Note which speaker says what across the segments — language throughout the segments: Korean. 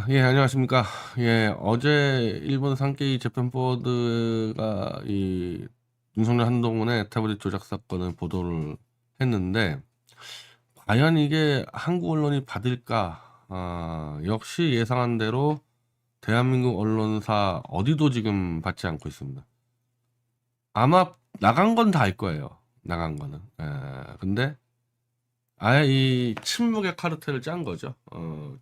Speaker 1: 예, 안녕하십니까. 예, 어제 일본 산케이 재팬포드가 이 윤석열 한동훈의 태블릿 조작 사건을 보도를 했는데, 과연 이게 한국 언론이 받을까? 역시 예상한 대로 대한민국 언론사 어디도 지금 받지 않고 있습니다. 아마 나간 건 다 알 거예요. 나간 거는. 근데 아예 이 침묵의 카르텔을 짠 거죠.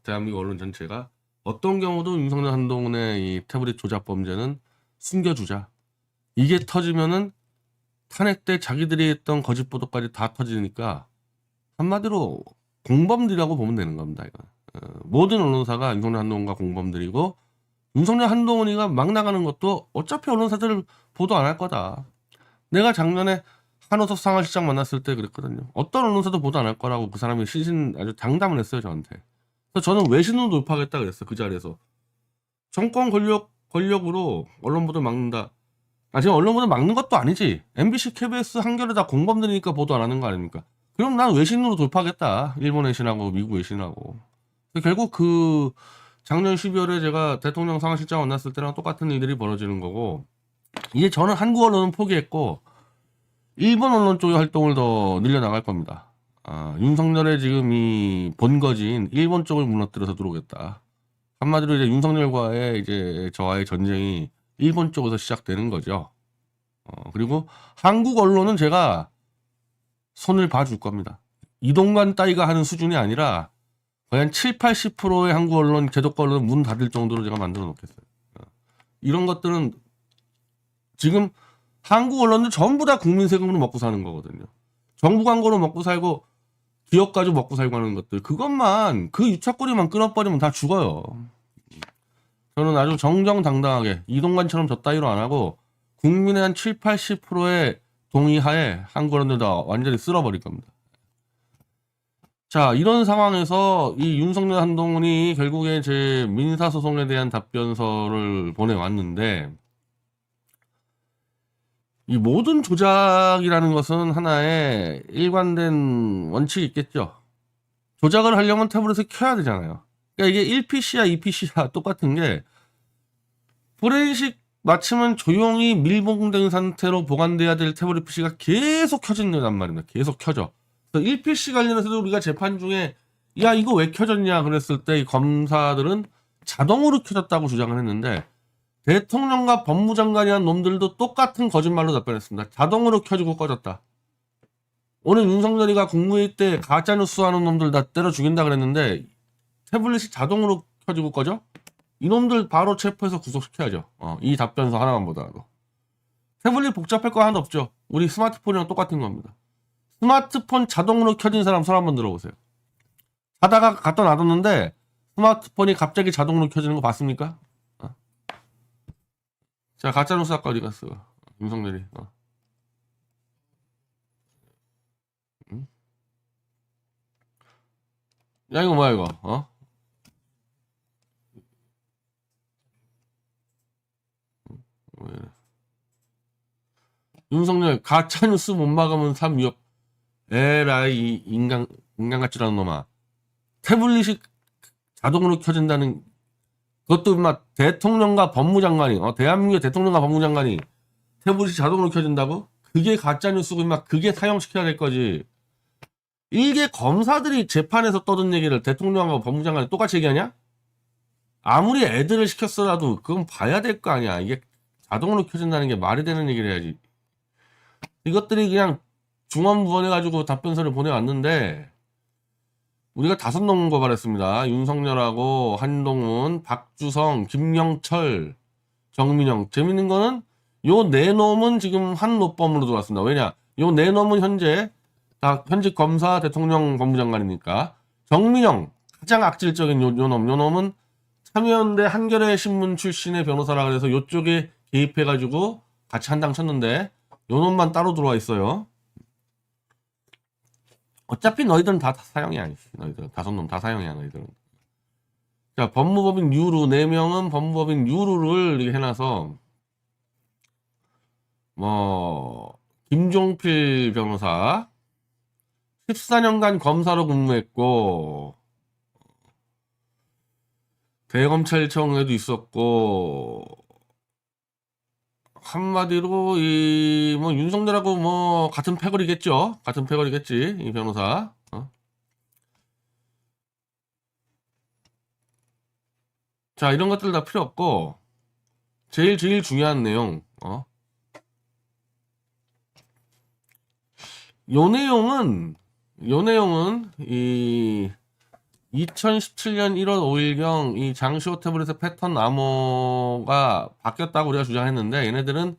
Speaker 1: 대한민국 언론 전체가 어떤 경우도 윤석열 한동훈의 이 태블릿 조작 범죄는 숨겨주자. 이게 터지면은 탄핵 때 자기들이 했던 거짓 보도까지 다 터지니까 한마디로 공범들이라고 보면 되는 겁니다. 이거. 모든 언론사가 윤석열 한동훈과 공범들이고 윤석열 한동훈이가 막 나가는 것도 어차피 언론사들 보도 안 할 거다. 내가 작년에 한호섭 상하시장 만났을 때 그랬거든요. 어떤 언론사도 보도 안 할 거라고 그 사람이 아주 장담을 했어요, 저한테. 그래서 저는 외신으로 돌파하겠다 그랬어, 그 자리에서. 정권 권력으로 언론 보도 막는다. 지금 언론 보도 막는 것도 아니지. MBC, KBS, 한겨레 다 공범들이니까 보도 안 하는 거 아닙니까? 그럼 난 외신으로 돌파하겠다. 일본 외신하고 미국 외신하고. 결국 그 작년 12월에 제가 대통령 상하실장 만났을 때랑 똑같은 일들이 벌어지는 거고, 이제 저는 한국 언론은 포기했고 일본 언론 쪽의 활동을 더 늘려나갈 겁니다. 윤석열의 지금 이 본거지인 일본 쪽을 무너뜨려서 들어오겠다. 한마디로 이제 윤석열과의 이제 저와의 전쟁이 일본 쪽에서 시작되는 거죠. 그리고 한국 언론은 제가 손을 봐줄 겁니다. 이동관 따위가 하는 수준이 아니라 거의 한 7, 80%의 한국 언론, 제도권 언론 문 닫을 정도로 제가 만들어 놓겠어요. 이런 것들은 지금 한국 언론들 전부 다 국민 세금으로 먹고 사는 거거든요. 정부 광고로 먹고 살고 기업 가지고 먹고 살고 하는 것들, 그것만 그 유착고리만 끊어버리면 다 죽어요. 저는 아주 정정당당하게 이동관처럼 저 따위로 안 하고 국민의 한 7, 80%의 동의하에 한국 언론들 다 완전히 쓸어버릴 겁니다. 자, 이런 상황에서 이 윤석열 한동훈이 결국에 제 민사소송에 대한 답변서를 보내왔는데, 이 모든 조작이라는 것은 하나의 일관된 원칙이 있겠죠. 조작을 하려면 태블릿을 켜야 되잖아요. 그러니까 이게 1PC야 2PC야 똑같은 게, 포렌식 마치면 조용히 밀봉된 상태로 보관돼야 될 태블릿 PC가 계속 켜진단 말입니다. 계속 켜져. 그래서 1PC 관련해서도 우리가 재판 중에 야 이거 왜 켜졌냐 그랬을 때 이 검사들은 자동으로 켜졌다고 주장을 했는데, 대통령과 법무장관이란 놈들도 똑같은 거짓말로 답변했습니다. 자동으로 켜지고 꺼졌다. 오늘 윤석열이가 국무회의 때 가짜뉴스 하는 놈들 다 때려 죽인다 그랬는데 태블릿이 자동으로 켜지고 꺼져? 이놈들 바로 체포해서 구속시켜야죠. 이 답변서 하나만 보더라도. 태블릿 복잡할 거 하나도 없죠. 우리 스마트폰이랑 똑같은 겁니다. 스마트폰 자동으로 켜진 사람 손 한번 들어보세요. 하다가 갖다 놔뒀는데 스마트폰이 갑자기 자동으로 켜지는 거 봤습니까? 자, 가짜뉴스 아까 어디 갔어? 윤석열이. 응? 야, 이거 뭐야, 이거? 왜 이래. 윤석열, 가짜뉴스 못 막으면 삶 위협. 에라이, 인간 같지도 않은 놈아. 태블릿이 자동으로 켜진다는, 그것도 막 대통령과 법무장관이, 대한민국의 대통령과 법무장관이 태블릿이 자동으로 켜진다고? 그게 가짜뉴스고, 막 그게 사용시켜야 될 거지. 이게 검사들이 재판에서 떠든 얘기를 대통령하고 법무장관이 똑같이 얘기하냐? 아무리 애들을 시켰어라도 그건 봐야 될 거 아니야. 이게 자동으로 켜진다는 게 말이 되는 얘기를 해야지. 이것들이 그냥 중언부언해가지고 답변서를 보내왔는데, 우리가 5놈 고발했습니다. 윤석열하고 한동훈, 박주성, 김영철, 정민영. 재밌는 거는 요 4놈은 지금 한 노범으로 들어왔습니다. 왜냐? 요 4놈은 현재 다 현직 검사, 대통령, 법무장관이니까. 정민영, 가장 악질적인 요 놈은 참여연대 한겨레 신문 출신의 변호사라 그래서 요쪽에 개입해가지고 같이 한당 쳤는데, 요 놈만 따로 들어와 있어요. 어차피 너희들은 다 사형이야. 너희들 5놈 다 사형이야, 너희들은. 자, 법무법인 유루 4명은 법무법인 유루를 이렇게 해놔서 김종필 변호사 14년간 검사로 근무했고 대검찰청에도 있었고, 한마디로 이 뭐 윤석열하고 뭐 같은 패거리겠죠. 같은 패거리겠지 이 변호사. 자, 이런 것들 다 필요 없고 제일 중요한 내용. 요 내용은 이 2017년 1월 5일경 이 장시호 태블릿의 패턴 암호가 바뀌었다고 우리가 주장했는데, 얘네들은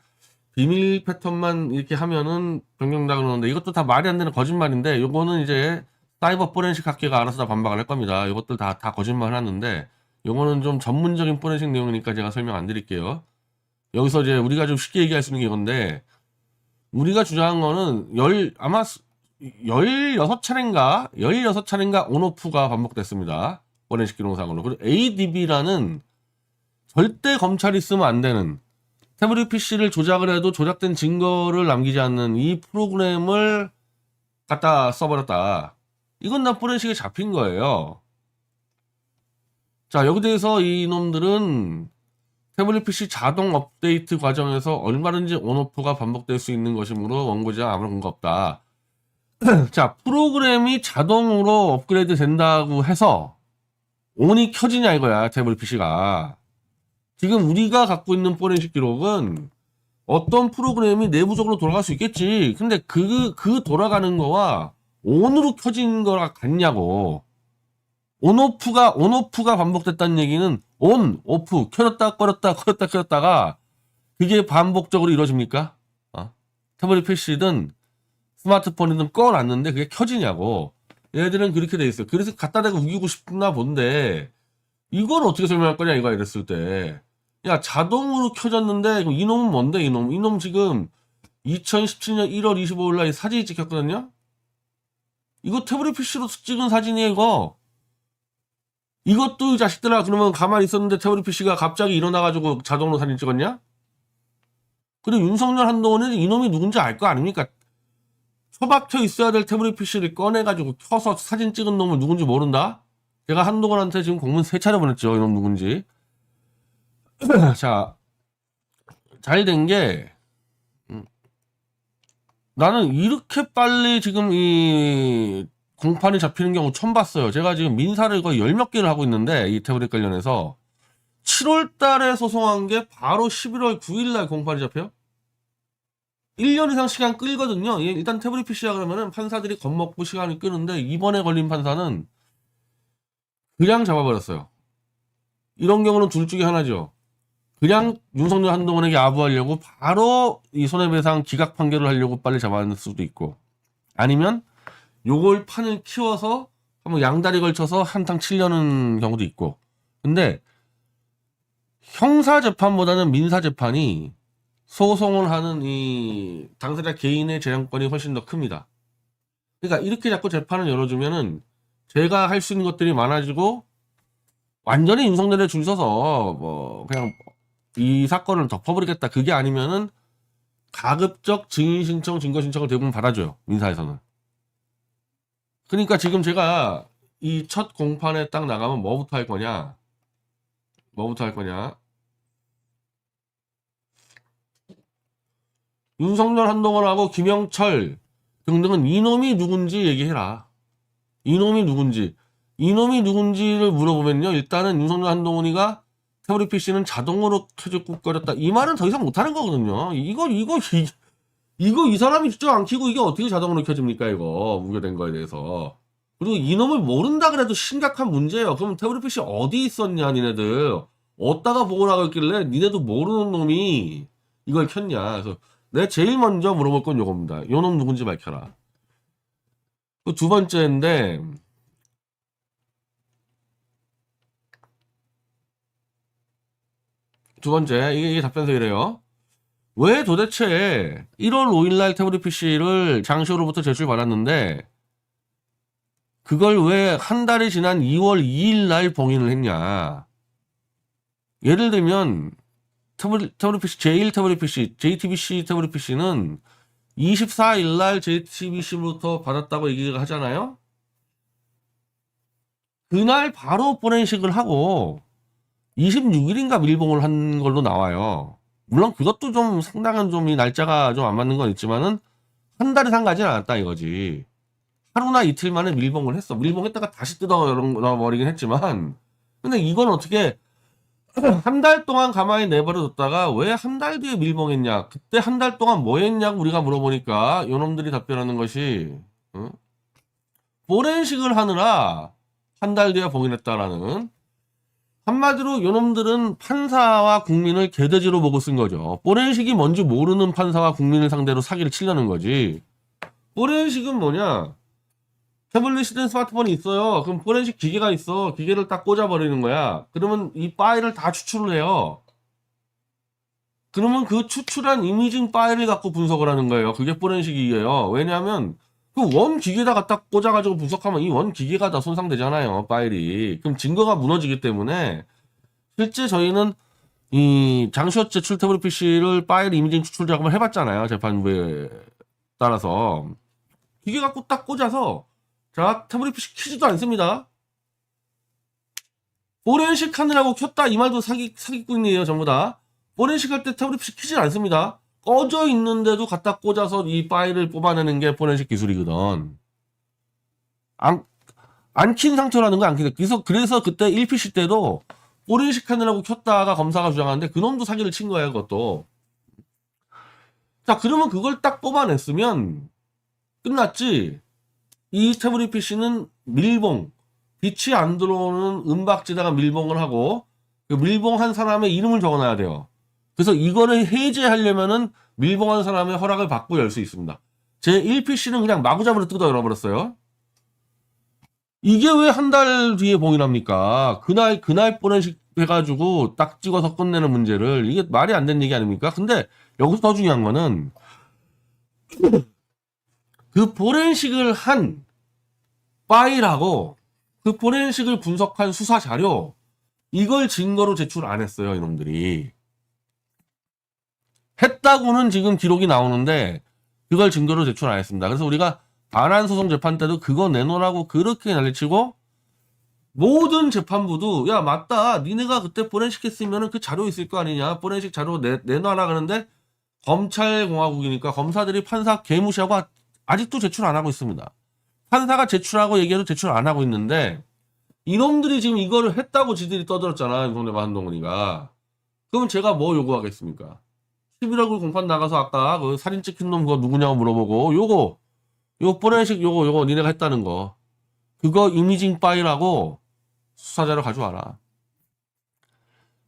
Speaker 1: 비밀 패턴만 이렇게 하면은 변경다 그러는데, 이것도 다 말이 안 되는 거짓말인데, 요거는 이제 사이버 포렌식 학계가 알아서 다 반박을 할 겁니다. 이것들 다 거짓말 해놨는데, 요거는 좀 전문적인 포렌식 내용이니까 제가 설명 안 드릴게요. 여기서 이제 우리가 좀 쉽게 얘기할 수 있는 게 이건데, 우리가 주장한 거는 아마 16차례인가 온오프가 반복됐습니다. 포렌식 기록상으로. 그리고 ADB라는 절대 검찰이 쓰면 안 되는, 태블릿 PC를 조작을 해도 조작된 증거를 남기지 않는 이 프로그램을 갖다 써버렸다. 이건 다 포렌식에 잡힌 거예요. 자, 여기 대해서 이놈들은 태블릿 PC 자동 업데이트 과정에서 얼마든지 온오프가 반복될 수 있는 것이므로 원고자 아무런 근거 없다. 자, 프로그램이 자동으로 업그레이드 된다고 해서 온이 켜지냐 이거야, 태블릿 PC가. 지금 우리가 갖고 있는 포렌식 기록은 어떤 프로그램이 내부적으로 돌아갈 수 있겠지. 근데 그 돌아가는 거와 온으로 켜진 거가 같냐고. 온오프가 반복됐다는 얘기는 온, 오프, 켜졌다, 켜졌다가 그게 반복적으로 이루어집니까? 태블릿 PC든 스마트폰이든 꺼놨는데 그게 켜지냐고. 얘들은 그렇게 돼 있어요. 그래서 갖다 대고 우기고 싶나 본데, 이걸 어떻게 설명할 거냐 이거 이랬을 때, 야, 자동으로 켜졌는데 이놈은 뭔데? 이놈 지금 2017년 1월 25일 날 사진이 찍혔거든요. 이거 태블릿 PC로 찍은 사진이에요. 이것도 이 자식들아, 그러면 가만히 있었는데 태블릿 PC가 갑자기 일어나가지고 자동으로 사진 찍었냐? 그리고 윤석열 한동훈은 이놈이 누군지 알 거 아닙니까? 처박혀 있어야 될 태블릿 PC를 꺼내가지고 켜서 사진 찍은 놈을 누군지 모른다? 제가 한동훈한테 지금 공문 3차례 보냈죠. 이놈 누군지. 자, 잘 된 게, 나는 이렇게 빨리 지금 이 공판이 잡히는 경우 처음 봤어요. 제가 지금 민사를 거의 10몇 개를 하고 있는데, 이 태블릿 관련해서 7월 달에 소송한 게 바로 11월 9일 날 공판이 잡혀요. 1년 이상 시간 끌거든요. 일단 태블릿 PC라 그러면은 판사들이 겁먹고 시간이 끄는데, 이번에 걸린 판사는 그냥 잡아버렸어요. 이런 경우는 둘 중에 하나죠. 그냥 윤석열 한동훈에게 아부하려고 바로 이 손해배상 기각 판결을 하려고 빨리 잡아낼 수도 있고, 아니면 요걸 판을 키워서 한번 양다리 걸쳐서 한탕 치려는 경우도 있고. 근데 형사재판보다는 민사재판이 소송을 하는 이 당사자 개인의 재량권이 훨씬 더 큽니다. 그러니까 이렇게 자꾸 재판을 열어주면은 제가 할 수 있는 것들이 많아지고, 완전히 윤석열에 줄 서서 뭐 그냥 이 사건을 덮어버리겠다, 그게 아니면은 가급적 증인 신청, 증거 신청을 대부분 받아줘요, 민사에서는. 그러니까 지금 제가 이 첫 공판에 딱 나가면 뭐부터 할 거냐? 윤석열, 한동훈하고 김영철 등등은 이놈이 누군지 얘기해라. 이놈이 누군지를 물어보면요, 일단은 윤석열, 한동훈이가 태블릿 PC는 자동으로 켜졌고 꺼졌다, 이 말은 더 이상 못하는 거거든요. 이거 이 사람이 직접 안 켜고 이게 어떻게 자동으로 켜집니까? 이거 우겨된 거에 대해서. 그리고 이놈을 모른다 그래도 심각한 문제예요. 그럼 태블릿 PC 어디 있었냐, 니네들. 어디다가 보관하고 있길래 니네도 모르는 놈이 이걸 켰냐. 그래서 내가 제일 먼저 물어볼 건 요겁니다. 요 놈 누군지 밝혀라. 그 두 번째인데, 이게 답변서 이래요. 왜 도대체 1월 5일날 태블릿 PC를 장시호로부터 제출받았는데 그걸 왜 한 달이 지난 2월 2일날 봉인을 했냐. 예를 들면 태블릿 PC, 제1 태블릿 PC, JTBC 태블릿 PC는 24일날 JTBC로부터 받았다고 얘기를 하잖아요. 그날 바로 포렌식을 하고 26일인가 밀봉을 한 걸로 나와요. 물론 그것도 좀 상당한 좀 이 날짜가 좀 안 맞는 건 있지만은 한 달에 상가진 않았다 이거지. 하루나 이틀 만에 밀봉을 했어. 밀봉했다가 다시 뜯어버리긴 했지만, 근데 이건 어떻게 한 달 동안 가만히 내버려뒀다가 왜 한 달 뒤에 밀봉했냐? 그때 한 달 동안 뭐 했냐고 우리가 물어보니까 요놈들이 답변하는 것이 어? 포렌식을 하느라 한 달 뒤에 봉인했다라는. 한마디로 요놈들은 판사와 국민을 개돼지로 보고 쓴 거죠. 포렌식이 뭔지 모르는 판사와 국민을 상대로 사기를 치려는 거지. 포렌식은 뭐냐? 태블릿이든 스마트폰이 있어요. 그럼 포렌식 기계가 있어. 기계를 딱 꽂아버리는 거야. 그러면 이 파일을 다 추출을 해요. 그러면 그 추출한 이미징 파일을 갖고 분석을 하는 거예요. 그게 포렌식이에요. 왜냐하면 그 원 기계다 갖다 꽂아가지고 분석하면 이 원 기계가 다 손상되잖아요. 파일이. 그럼 증거가 무너지기 때문에 실제 저희는 이 장시호 제출 태블릿 PC를 파일 이미징 추출 작업을 해봤잖아요. 재판부에 따라서. 기계 갖고 딱 꽂아서 자, 태블릿 PC 키지도 않습니다. 포렌식 하느라고 켰다 이 말도 사기꾼이에요. 전부 다. 포렌식 할 때 태블릿 PC 키지 않습니다. 꺼져 있는데도 갖다 꽂아서 이 파일을 뽑아내는 게 포렌식 기술이거든. 안 킨 상태라는 거야. 안 킨. 그래서 그때 1PC 때도 포렌식 하느라고 켰다가 검사가 주장하는데 그놈도 사기를 친 거예요. 그것도. 자, 그러면 그걸 딱 뽑아냈으면 끝났지. 이 태블릿 PC는 밀봉, 빛이 안 들어오는 은박지다가 밀봉을 하고 그 밀봉한 사람의 이름을 적어놔야 돼요. 그래서 이거를 해제하려면은 밀봉한 사람의 허락을 받고 열 수 있습니다. 제 1PC는 그냥 마구잡이로 뜯어 열어버렸어요. 이게 왜 한 달 뒤에 봉인합니까? 그날 포렌식 해가지고 딱 찍어서 끝내는 문제를. 이게 말이 안 되는 얘기 아닙니까? 근데 여기서 더 중요한 거는 그 포렌식을 한 파일하고 그 포렌식을 분석한 수사 자료 이걸 증거로 제출 안 했어요. 이놈들이. 했다고는 지금 기록이 나오는데 그걸 증거로 제출 안 했습니다. 그래서 우리가 반환소송 재판 때도 그거 내놓으라고 그렇게 난리치고 모든 재판부도 야 맞다 니네가 그때 포렌식 했으면 그 자료 있을 거 아니냐 포렌식 자료 내놔라 그러는데 검찰공화국이니까 검사들이 판사 개무시하고 아직도 제출 안 하고 있습니다. 판사가 제출하고 얘기해도 제출 안 하고 있는데 이놈들이 지금 이거를 했다고 지들이 떠들었잖아. 윤석열과 한동훈이가. 그럼 제가 뭐 요구하겠습니까? 11억을 공판 나가서 아까 그 사진 찍힌 놈 그거 누구냐고 물어보고 요거 포렌식 요거 니네가 했다는 거 그거 이미징 파일하고 수사자료 가져와라.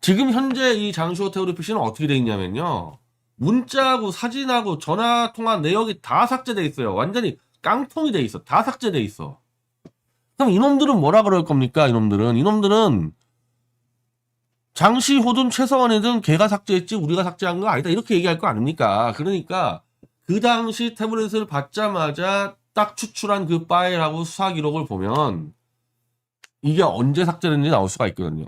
Speaker 1: 지금 현재 이 장시호 태블릿 PC는 어떻게 돼 있냐면요. 문자하고 사진하고 전화 통화 내역이 다 삭제돼 있어요. 완전히 깡통이 돼 있어. 다 삭제돼 있어. 그럼 이놈들은 뭐라 그럴 겁니까? 이놈들은 장시호든 최서원이든 걔가 삭제했지 우리가 삭제한 거 아니다. 이렇게 얘기할 거 아닙니까? 그러니까 그 당시 태블릿을 받자마자 딱 추출한 그 파일하고 수사 기록을 보면 이게 언제 삭제됐는지 나올 수가 있거든요.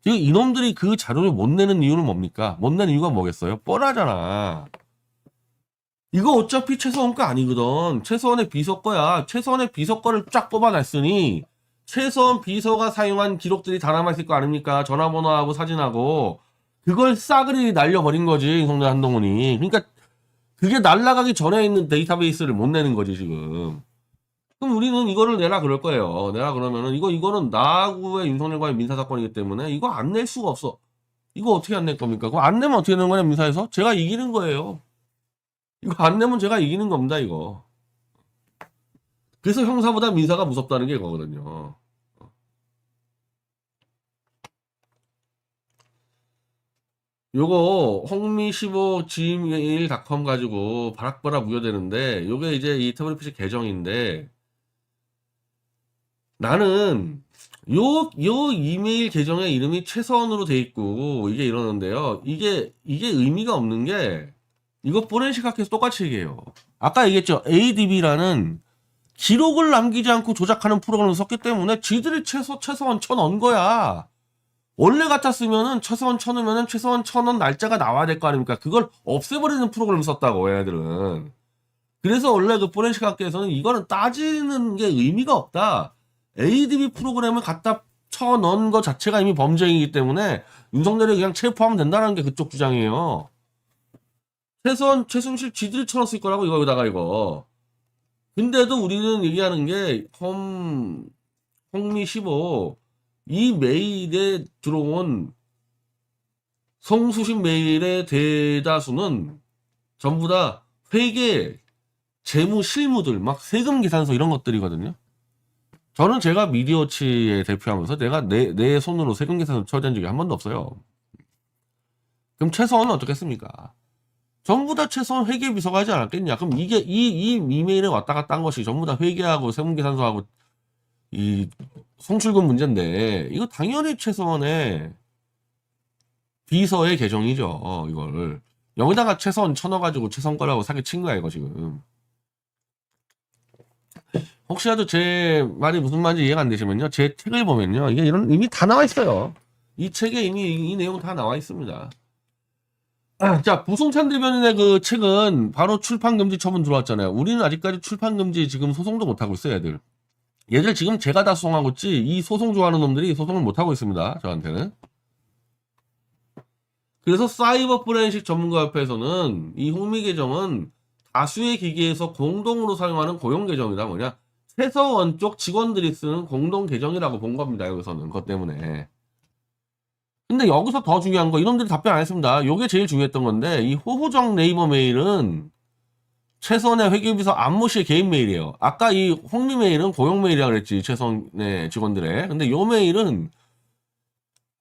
Speaker 1: 지금 이놈들이 그 자료를 못 내는 이유는 뭡니까? 못 내는 이유가 뭐겠어요? 뻔하잖아. 이거 어차피 최서원 거 아니거든. 최서원의 비서 거야. 최서원의 비서 거를 쫙 뽑아놨으니 최서원 비서가 사용한 기록들이 다 남아있을 거 아닙니까? 전화번호하고 사진하고 그걸 싸그리 날려버린 거지 윤석열 한동훈이. 그러니까 그게 날라가기 전에 있는 데이터베이스를 못 내는 거지 지금. 그럼 우리는 이거를 내라 그럴 거예요. 내라 그러면은 이거는 나하고의 윤석열과의 민사사건이기 때문에 이거 안 낼 수가 없어. 이거 어떻게 안 낼 겁니까? 그거 안 내면 어떻게 되는 거냐 민사에서? 제가 이기는 거예요. 이거 안 내면 제가 이기는 겁니다 이거. 그래서 형사보다 민사가 무섭다는 게 이거거든요. 요거 홍미15 gmail.com 가지고 바락바락 무효되는데 요게 이제 이 태블릿 PC 계정인데 나는 요 이메일 계정의 이름이 최서원으로 돼 있고 이게 이러는데요. 이게 의미가 없는 게 이거 포렌식 학회에서 똑같이 얘기해요. 아까 얘기했죠. ADB라는 기록을 남기지 않고 조작하는 프로그램을 썼기 때문에 지들이 최서원 쳐넣은 거야. 원래 같았으면은 최서원 쳐넣으면은 최서원 쳐넣은 날짜가 나와야 될 거 아닙니까? 그걸 없애버리는 프로그램을 썼다고 얘네들은. 그래서 원래 그 포렌식 학계에서는 이거는 따지는 게 의미가 없다. ADB 프로그램을 갖다 쳐넣은 것 자체가 이미 범죄이기 때문에 윤석열이 그냥 체포하면 된다는 게 그쪽 주장이에요. 최순실 지들이 쳐넣었을 거라고 이거다가 이거. 근데도 우리는 얘기하는 게 홍미 15 이 메일에 들어온 성수신 메일의 대다수는 전부 다 회계, 재무 실무들, 막 세금 계산서 이런 것들이거든요. 저는 제가 미디어치에 대표하면서 내가 내 손으로 세금 계산서 처리한 적이 한 번도 없어요. 그럼 최소한은 어떻겠습니까? 전부 다 최소한 회계 비서가 하지 않았겠냐? 그럼 이게 이 이메일에 왔다 갔다 한 것이 전부 다 회계하고 세금 계산서하고 이 송출금 문제인데 이거 당연히 최소한의 비서의 계정이죠. 이걸 여기다가 최소한 쳐넣어가지고 최소한 거라고 사기친 거야 이거 지금. 혹시라도 제 말이 무슨 말인지 이해가 안 되시면요, 제 책을 보면요, 이게 이미 다 나와 있어요. 이 책에 이미 이 내용 다 나와 있습니다. 자, 부승찬 대변인의 그 책은 바로 출판금지 처분 들어왔잖아요. 우리는 아직까지 출판금지 지금 소송도 못하고 있어요, 얘들. 얘들 지금 제가 다 소송하고 있지, 이 소송 좋아하는 놈들이 소송을 못하고 있습니다, 저한테는. 그래서 사이버 포렌식 전문가협회에서는 이 홍미 계정은 다수의 기기에서 공동으로 사용하는 고용 계정이다. 뭐냐? 최서원 쪽 직원들이 쓰는 공동 계정이라고 본 겁니다. 여기서는 그것 때문에. 근데 여기서 더 중요한 거, 이놈들이 답변 안 했습니다. 요게 제일 중요했던 건데, 이 호호정 네이버 메일은 최선의 회계비서 안모 씨의 개인 메일이에요. 아까 이 홍미 메일은 고용 메일이라고 그랬지, 최선의 직원들의. 근데 요 메일은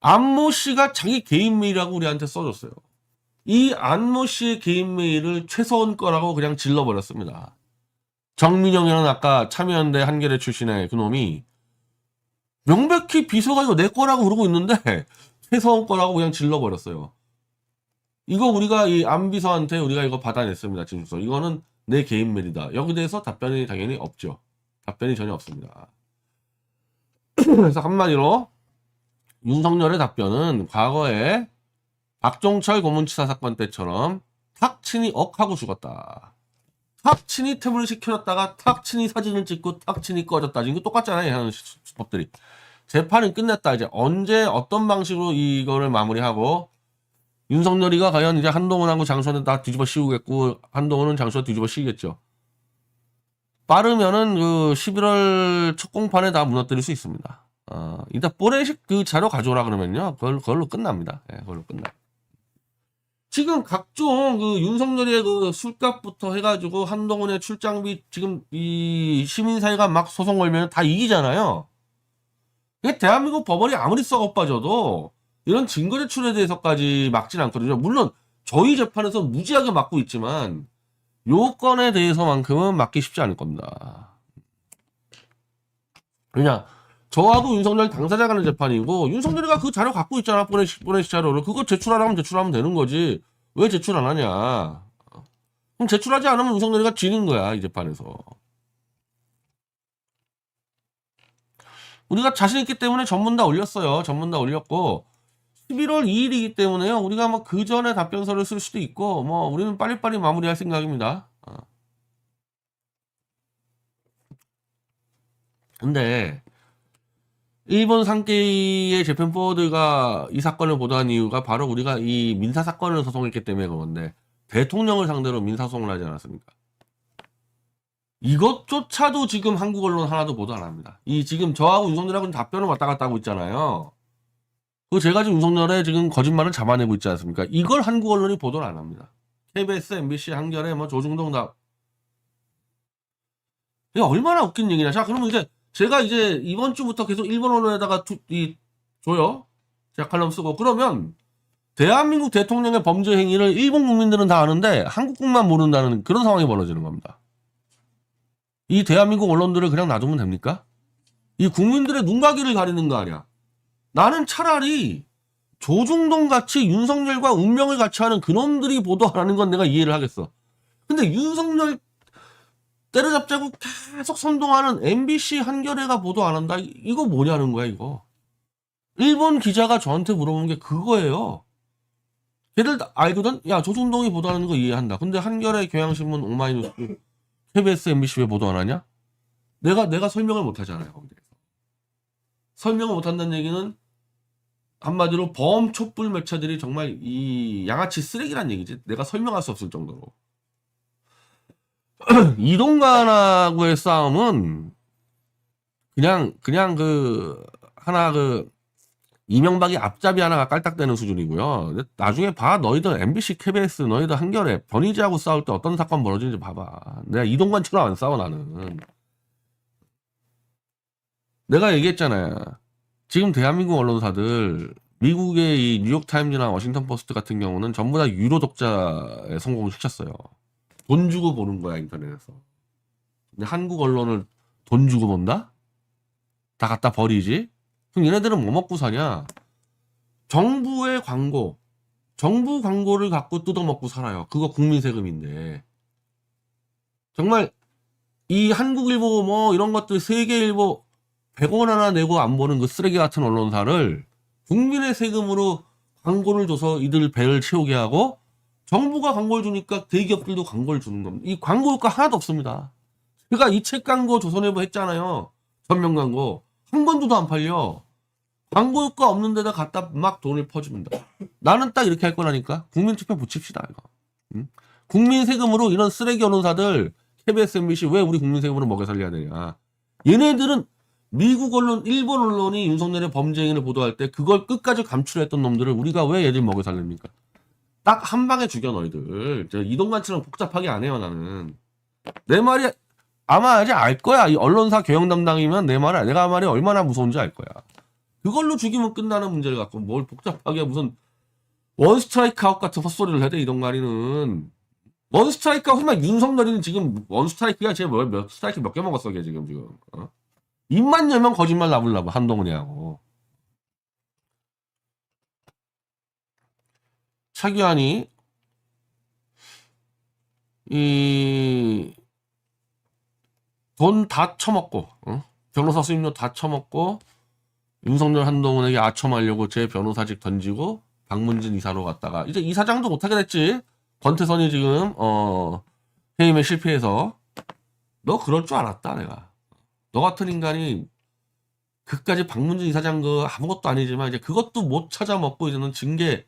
Speaker 1: 안모 씨가 자기 개인 메일이라고 우리한테 써줬어요. 이 안모 씨의 개인 메일을 최서원 거라고 그냥 질러버렸습니다. 정민영이라는 아까 참여연대 한겨레 출신의 그놈이 명백히 비서가 이거 내 거라고 그러고 있는데 최서원 거라고 그냥 질러버렸어요. 이거 우리가 이 안비서한테 우리가 이거 받아냈습니다. 진술서. 이거는 내 개인 메일이다. 여기 대해서 답변이 당연히 없죠. 답변이 전혀 없습니다. 그래서 한마디로 윤석열의 답변은 과거에 박종철 고문치사 사건 때처럼 탁친이 억하고 죽었다. 탁친이 태블릿이 켜졌다가 탁친이 사진을 찍고 탁친이 꺼졌다. 이거 똑같잖아요. 하는 수법들이. 재판은 끝났다. 이제 언제 어떤 방식으로 이거를 마무리하고 윤석열이가 과연 이제 한동훈하고 장수한테 다 뒤집어 씌우겠고 한동훈은 장수한테 뒤집어 씌우겠죠. 빠르면은 그 11월 첫 공판에 다 무너뜨릴 수 있습니다. 일단 포렌식 그 자료 가져오라 그러면요, 그걸로 끝납니다. 예, 그걸로 끝나. 지금 각종 그 윤석열의 그 술값부터 해가지고 한동훈의 출장비 지금 이 시민사회가 막 소송 걸면 다 이기잖아요. 대한민국 법원이 아무리 썩어 빠져도 이런 증거 제출에 대해서까지 막진 않거든요. 물론 저희 재판에서 무지하게 막고 있지만 요 건에 대해서만큼은 막기 쉽지 않을 겁니다. 왜냐, 저하고 윤석열 당사자 간의 재판이고 윤석열이가 그 자료 갖고 있잖아. 포렌식 자료를. 그거 제출하라면 제출하면 되는 거지. 왜 제출 안 하냐. 그럼 제출하지 않으면 윤석열이가 지는 거야, 이 재판에서. 우리가 자신 있기 때문에 전문 다 올렸어요. 전문 다 올렸고 11월 2일이기 때문에요. 우리가 뭐 그 전에 답변서를 쓸 수도 있고 뭐 우리는 빨리빨리 마무리할 생각입니다. 근데 일본 산케이의 재팬 포워드가 이 사건을 보도한 이유가 바로 우리가 이 민사 사건을 소송했기 때문에 그런데 대통령을 상대로 민사소송을 하지 않았습니까? 이것조차도 지금 한국 언론 하나도 보도 안 합니다. 이 지금 저하고 윤석열하고는 답변을 왔다 갔다 하고 있잖아요. 그 제가 지금 윤석열의 지금 거짓말을 잡아내고 있지 않습니까? 이걸 한국 언론이 보도를 안 합니다. KBS, MBC, 한겨레, 뭐 조중동 다. 이게 얼마나 웃긴 얘기냐. 자, 그러면 이제 제가 이제 이번 주부터 계속 일본 언론에다가 줘요. 제가 칼럼 쓰고. 그러면 대한민국 대통령의 범죄 행위를 일본 국민들은 다 아는데 한국국만 모른다는 그런 상황이 벌어지는 겁니다. 이 대한민국 언론들을 그냥 놔두면 됩니까? 이 국민들의 눈가기를 가리는 거 아니야. 나는 차라리 조중동 같이 윤석열과 운명을 같이 하는 그놈들이 보도하는 건 내가 이해를 하겠어. 근데 윤석열 때려잡자고 계속 선동하는 MBC 한겨레가 보도 안 한다? 이거 뭐냐는 거야, 이거. 일본 기자가 저한테 물어보는 게 그거예요. 걔들 알거든? 야, 조중동이 보도하는 거 이해한다. 근데 한겨레, 경향신문, 오마이뉴스, KBS, MBC 왜 보도 안 하냐? 내가 설명을 못 하잖아요. 설명을 못한다는 얘기는 한마디로 범촛불 매체들이 정말 이 양아치 쓰레기란 얘기지. 내가 설명할 수 없을 정도로. 이동관하고의 싸움은 그냥 하나 이명박이 앞잡이 하나가 깔딱대는 수준이고요. 나중에 봐. 너희들 MBC, KBS, 너희들 한겨레 변희재하고 싸울 때 어떤 사건 벌어지는지 봐봐. 내가 이동관처럼 안 싸워 나는. 내가 얘기했잖아요. 지금 대한민국 언론사들 미국의 이 뉴욕타임즈나 워싱턴포스트 같은 경우는 전부 다 유료 독자에 성공을 시켰어요. 돈 주고 보는 거야 인터넷에서. 근데 한국 언론을 돈 주고 본다? 다 갖다 버리지? 그럼 얘네들은 뭐 먹고 사냐? 정부의 광고, 정부 광고를 갖고 뜯어먹고 살아요. 그거 국민 세금인데. 정말 이 한국일보 뭐 이런 것들 세계일보 100원 하나 내고 안 보는 그 쓰레기 같은 언론사를 국민의 세금으로 광고를 줘서 이들 배를 채우게 하고 정부가 광고를 주니까 대기업들도 광고를 주는 겁니다. 이 광고 효과 하나도 없습니다. 제가 이 책 광고 조선일보 했잖아요. 전면 광고. 한 번도 안 팔려. 광고 효과 없는 데다 갖다 막 돈을 퍼줍니다. 나는 딱 이렇게 할 거라니까. 국민 투표 붙입시다 이거. 응? 국민 세금으로 이런 쓰레기 언론사들 KBS, MBC 왜 우리 국민 세금으로 먹여 살려야 되냐. 얘네들은 미국 언론, 일본 언론이 윤석열의 범죄 행위를 보도할 때 그걸 끝까지 감출했던 놈들을 우리가 왜 얘들 먹여 살립니까? 딱 한 방에 죽여 너희들. 이동관처럼 복잡하게 안 해요 나는. 내 말이 아마 이제 알 거야. 이 언론사 경영 담당이면 내가 말이 얼마나 무서운지 알 거야. 그걸로 죽이면 끝나는 문제를 갖고 뭘 복잡하게 무슨 원스트라이크 아웃 같은 헛소리를 해대 이동관이는. 원스트라이크 아웃 하지만 윤석열이는 지금 원스트라이크가 제가 몇 스트라이크 몇 개 먹었어 걔 지금. 어? 입만 열면 거짓말 나불라고 한동훈이하고. 차기환이 이 돈 다 처먹고 변호사 수임료 다 처먹고 윤석열 한동훈에게 아첨하려고 제 변호사직 던지고 박문진 이사로 갔다가 이제 이사장도 못하게 됐지. 권태선이 지금 해임에 실패해서. 너 그럴 줄 알았다 내가. 너 같은 인간이 그까지 박문진 이사장 아무것도 아니지만 이제 그것도 못 찾아 먹고 이제는 징계.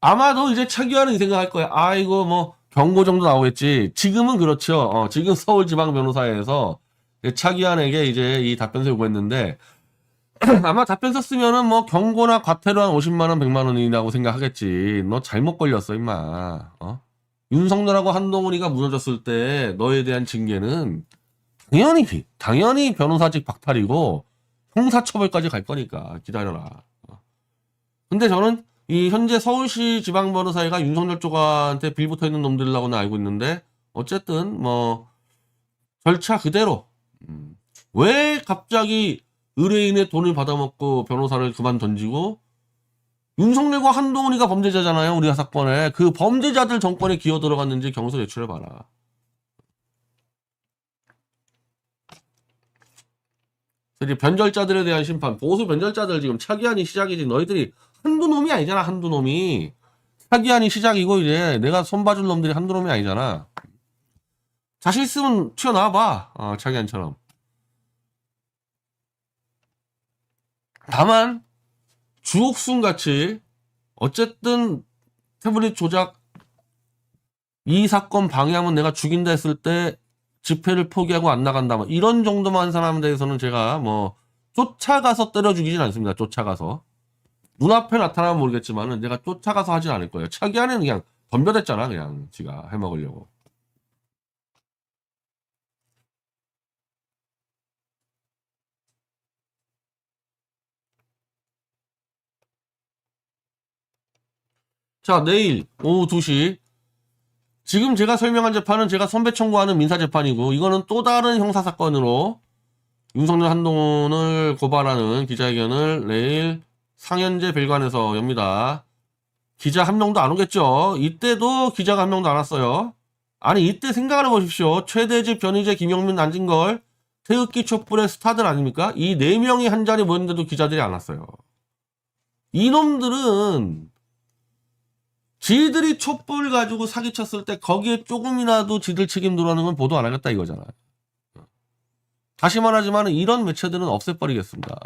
Speaker 1: 아마도 이제 차기환은 이 생각할 거야. 이거 뭐 경고 정도 나오겠지. 지금은 그렇죠. 지금 서울지방변호사회에서 차기환에게 이제 이 답변서 요구했는데 아마 답변서 쓰면은 뭐 경고나 과태료 한 50만 원, 100만 원이라고 생각하겠지. 너 잘못 걸렸어 임마. 윤석열하고 한동훈이가 무너졌을 때 너에 대한 징계는 당연히 변호사직 박탈이고 형사처벌까지 갈 거니까 기다려라. 근데 저는 이 현재 서울시 지방변호사회가 윤석열 쪽한테 빌붙어 있는 놈들이라고는 알고 있는데 어쨌든 뭐 절차 그대로. 왜 갑자기 의뢰인의 돈을 받아먹고 변호사를 그만 던지고 윤석열과 한동훈이가 범죄자잖아요. 우리가 사건에 그 범죄자들 정권에 기어 들어갔는지 경서 제출해봐라. 변절자들에 대한 심판, 보수 변절자들 지금 차기환이 시작이지. 너희들이 한두 놈이 아니잖아. 한두 놈이. 차기환이 시작이고 이제 내가 손봐줄 놈들이 한두 놈이 아니잖아. 자신 있으면 튀어나와봐. 차기환처럼. 다만 주옥순같이 어쨌든 태블릿 조작 이 사건 방해하면 내가 죽인다 했을 때 집회를 포기하고 안 나간다. 뭐 이런 정도만 한 사람에 대해서는 제가 뭐 쫓아가서 때려 죽이진 않습니다. 쫓아가서. 눈앞에 나타나면 모르겠지만은 내가 쫓아가서 하진 않을 거예요. 차기환은 그냥 덤벼댔잖아. 그냥 지가 해먹으려고. 자, 내일 오후 2시 지금 제가 설명한 재판은 제가 선배 청구하는 민사재판이고 이거는 또 다른 형사사건으로 윤석열 한동훈을 고발하는 기자회견을 내일 상현재 별관에서 엽니다. 기자 한 명도 안 오겠죠. 이때도 기자가 한 명도 안 왔어요. 아니 이때 생각을 해보십시오. 최대집, 변희재, 김용민, 안진걸 태극기 촛불의 스타들 아닙니까? 이 4명이 한 자리에 모였는데도 기자들이 안 왔어요. 이놈들은 지들이 촛불 가지고 사기쳤을 때 거기에 조금이라도 지들 책임 들어가는 건 보도 안 하겠다 이거잖아. 다시 말하지만 이런 매체들은 없애버리겠습니다.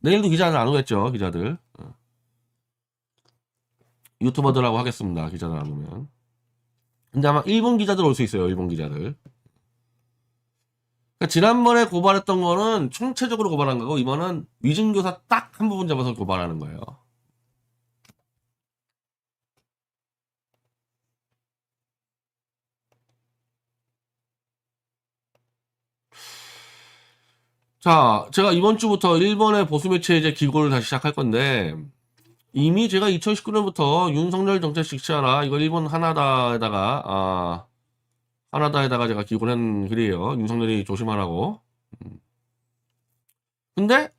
Speaker 1: 내일도 기자들 안 오겠죠, 기자들. 유튜버들하고 하겠습니다, 기자들 안 오면. 근데 아마 일본 기자들 올 수 있어요, 일본 기자들. 그러니까 지난번에 고발했던 거는 총체적으로 고발한 거고, 이번은 위증교사 딱 한 부분 잡아서 고발하는 거예요. 자, 제가 이번 주부터 일본의 보수 매체 이제 기고를 다시 시작할 건데, 이미 제가 2019년부터 윤석열 정책 실시하라, 이걸 일본 하나다에다가 제가 기고를 한 글이에요. 윤석열이 조심하라고. 근데,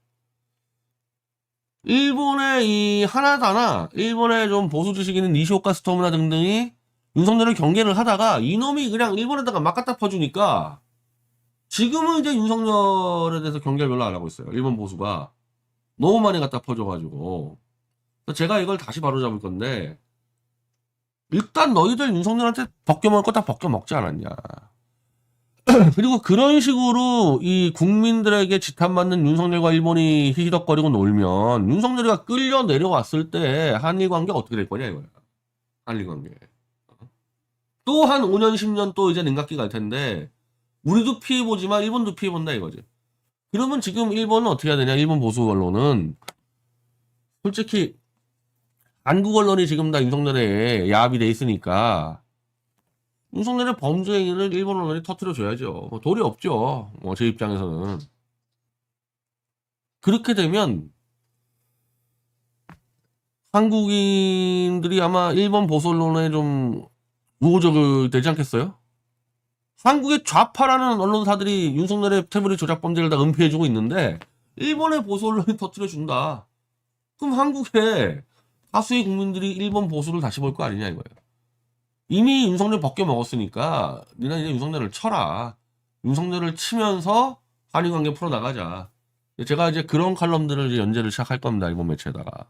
Speaker 1: 일본의 이 하나다나, 일본의 좀 보수 지식인은 니시오카 스토무나 등등이 윤석열을 경계를 하다가, 이놈이 그냥 일본에다가 막 갖다 퍼주니까, 지금은 이제 윤석열에 대해서 경계를 별로 안 하고 있어요. 일본 보수가. 너무 많이 갖다 퍼줘가지고. 제가 이걸 다시 바로잡을 건데, 일단 너희들 윤석열한테 벗겨먹을 거 다 벗겨먹지 않았냐. 그리고 그런 식으로 이 국민들에게 지탄받는 윤석열과 일본이 히히덕거리고 놀면, 윤석열이가 끌려 내려왔을 때 한일 관계 어떻게 될 거냐, 이거야. 한일 관계. 또 한 5년, 10년 또 이제 냉각기 갈 텐데, 우리도 피해보지만 일본도 피해본다 이거지. 그러면 지금 일본은 어떻게 해야 되냐, 일본 보수 언론은. 솔직히, 한국 언론이 지금 다 윤석열에 야합이 돼 있으니까, 윤석열의 범죄 행위를 일본 언론이 터뜨려줘야죠. 뭐 도리 없죠. 제 입장에서는. 그렇게 되면, 한국인들이 아마 일본 보수 언론에 좀 우호적이 되지 않겠어요? 한국의 좌파라는 언론사들이 윤석열의 태블릿 조작 범죄를 다 은폐해주고 있는데, 일본의 보수 언론이 터뜨려준다. 그럼 한국의 다수의 국민들이 일본 보수를 다시 볼 거 아니냐 이거예요. 이미 윤석열 벗겨 먹었으니까 니네 이제 윤석열을 쳐라. 윤석열을 치면서 한일 관계 풀어나가자. 제가 이제 그런 칼럼들을 이제 연재를 시작할 겁니다, 일본 매체에다가.